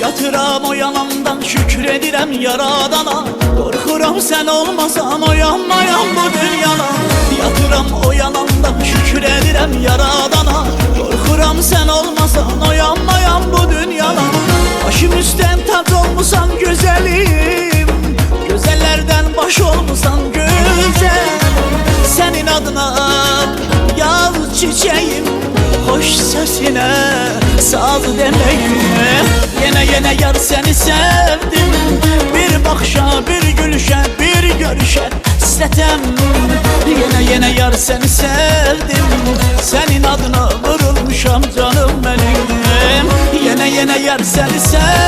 Yatıram o yanamdan şükredirem yaradana. Korkuram sen olmasan uyanmayam bu dünyana. Yatıram o yanamdan şükredirem yaradana. Korkuram sen olmasan uyanmayam bu dünyana. Başım üstten tac olmusan güzelim, güzellerden baş olmusan güzel. Senin adına yaz çiçeğim, hoş sesine saz demeyim. Yine yar seni sevdim, bir bakışa, bir gülüşe, bir görüşe hasretem. Yine yar seni sevdim, senin adına vurulmuşam canım benim. Yine yar seni sevdim,